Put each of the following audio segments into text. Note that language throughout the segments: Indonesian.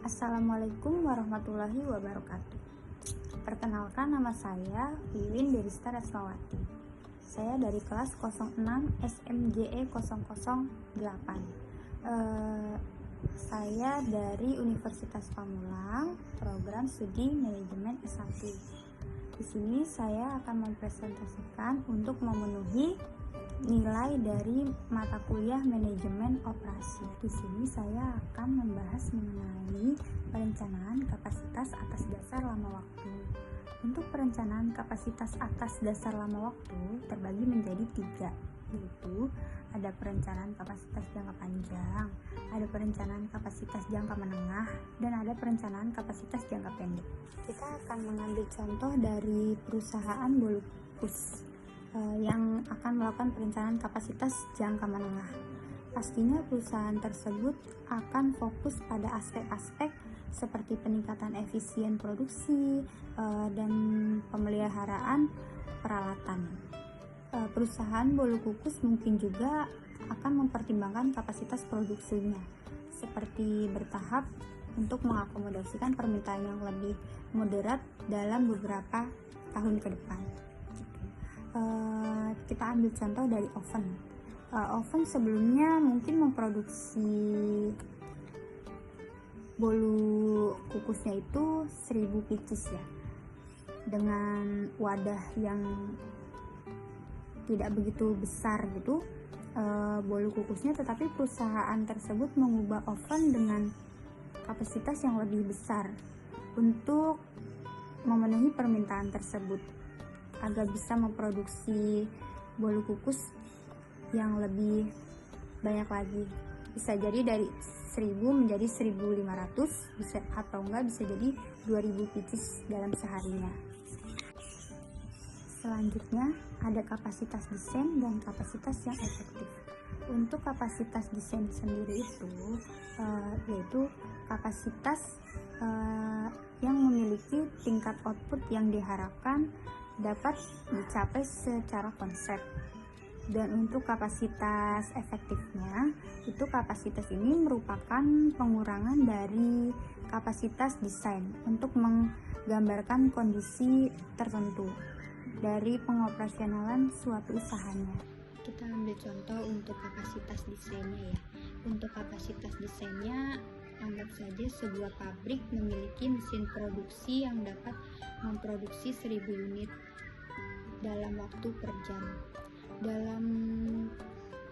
Assalamualaikum warahmatullahi wabarakatuh. Perkenalkan, nama saya Wiwin Derista Resmawati. Saya dari kelas 06 SMJE 008. Saya dari Universitas Pamulang, program studi manajemen S1. Di sini saya akan mempresentasikan untuk memenuhi nilai dari mata kuliah manajemen operasi. Di sini saya akan membahas mengenai perencanaan kapasitas atas dasar lama waktu. Untuk perencanaan kapasitas atas dasar lama waktu terbagi menjadi 3, yaitu ada perencanaan kapasitas jangka panjang, ada perencanaan kapasitas jangka menengah, dan ada perencanaan kapasitas jangka pendek. Kita akan mengambil contoh dari perusahaan Bolukus yang akan melakukan perencanaan kapasitas jangka menengah. Pastinya perusahaan tersebut akan fokus pada aspek-aspek seperti peningkatan efisien produksi dan pemeliharaan peralatan. Perusahaan Bolukus mungkin juga akan mempertimbangkan kapasitas produksinya, seperti bertahap untuk mengakomodasikan permintaan yang lebih moderat dalam beberapa tahun ke depan. Kita ambil contoh dari oven. Oven sebelumnya mungkin memproduksi bolu kukusnya itu 1000 pieces ya, dengan wadah yang tidak begitu besar gitu bolu kukusnya, tetapi perusahaan tersebut mengubah oven dengan kapasitas yang lebih besar untuk memenuhi permintaan tersebut agar bisa memproduksi bolu kukus yang lebih banyak lagi. Bisa jadi dari 1000 menjadi 1500, bisa atau enggak bisa jadi 2000 pieces dalam seharinya. Selanjutnya ada kapasitas desain dan kapasitas yang efektif. Untuk kapasitas desain sendiri itu yaitu kapasitas yang memiliki tingkat output yang diharapkan dapat dicapai secara konsep. Dan untuk kapasitas efektifnya, itu kapasitas ini merupakan pengurangan dari kapasitas desain untuk menggambarkan kondisi tertentu dari pengoperasionalan suatu usahanya. Kita ambil contoh untuk kapasitas desainnya ya. Untuk kapasitas desainnya, anggap saja sebuah pabrik memiliki mesin produksi yang dapat memproduksi 1000 unit dalam waktu per jam dalam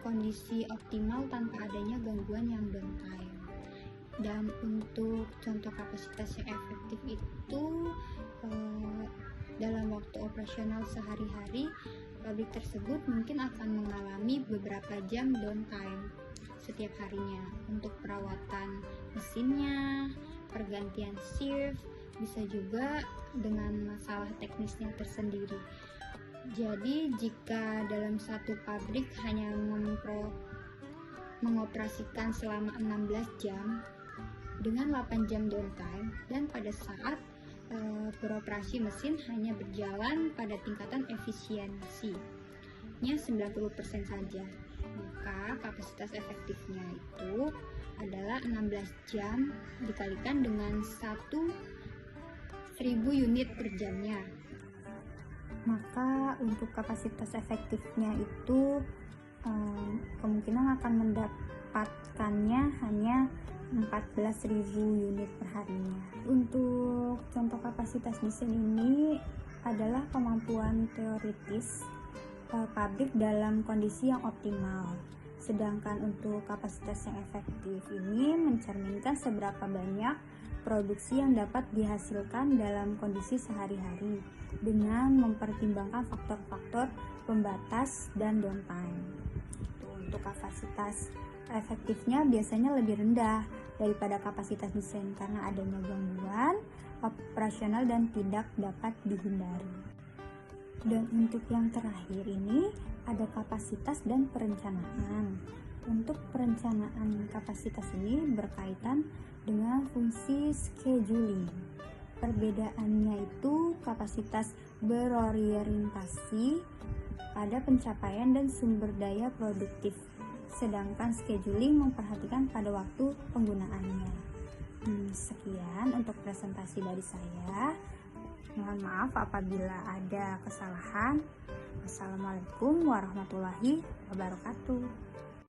kondisi optimal tanpa adanya gangguan yang downtime. Dan untuk contoh kapasitas yang efektif itu dalam waktu operasional sehari-hari, pabrik tersebut mungkin akan mengalami beberapa jam downtime setiap harinya untuk perawatan mesinnya, pergantian shift, bisa juga dengan masalah teknisnya tersendiri. Jadi jika dalam satu pabrik hanya mengoperasikan selama 16 jam dengan 8 jam downtime, dan pada saat beroperasi mesin hanya berjalan pada tingkatan efisiensinya 90% saja, maka kapasitas efektifnya itu adalah 16 jam dikalikan dengan 1000 unit per jamnya. Maka untuk kapasitas efektifnya itu kemungkinan akan mendapatkannya hanya 14.000 unit per harinya. Untuk contoh kapasitas desain ini adalah kemampuan teoritis pabrik dalam kondisi yang optimal. Sedangkan untuk kapasitas yang efektif ini mencerminkan seberapa banyak produksi yang dapat dihasilkan dalam kondisi sehari-hari dengan mempertimbangkan faktor-faktor pembatas dan downtime. Untuk kapasitas efektifnya biasanya lebih rendah daripada kapasitas desain karena adanya gangguan operasional dan tidak dapat dihindari. Dan untuk yang terakhir ini ada kapasitas dan perencanaan. Untuk perencanaan kapasitas ini berkaitan dengan fungsi scheduling. Perbedaannya itu kapasitas berorientasi pada pencapaian dan sumber daya produktif, sedangkan scheduling memperhatikan pada waktu penggunaannya. Sekian untuk presentasi dari saya. Mohon maaf apabila ada kesalahan. Wassalamualaikum warahmatullahi wabarakatuh.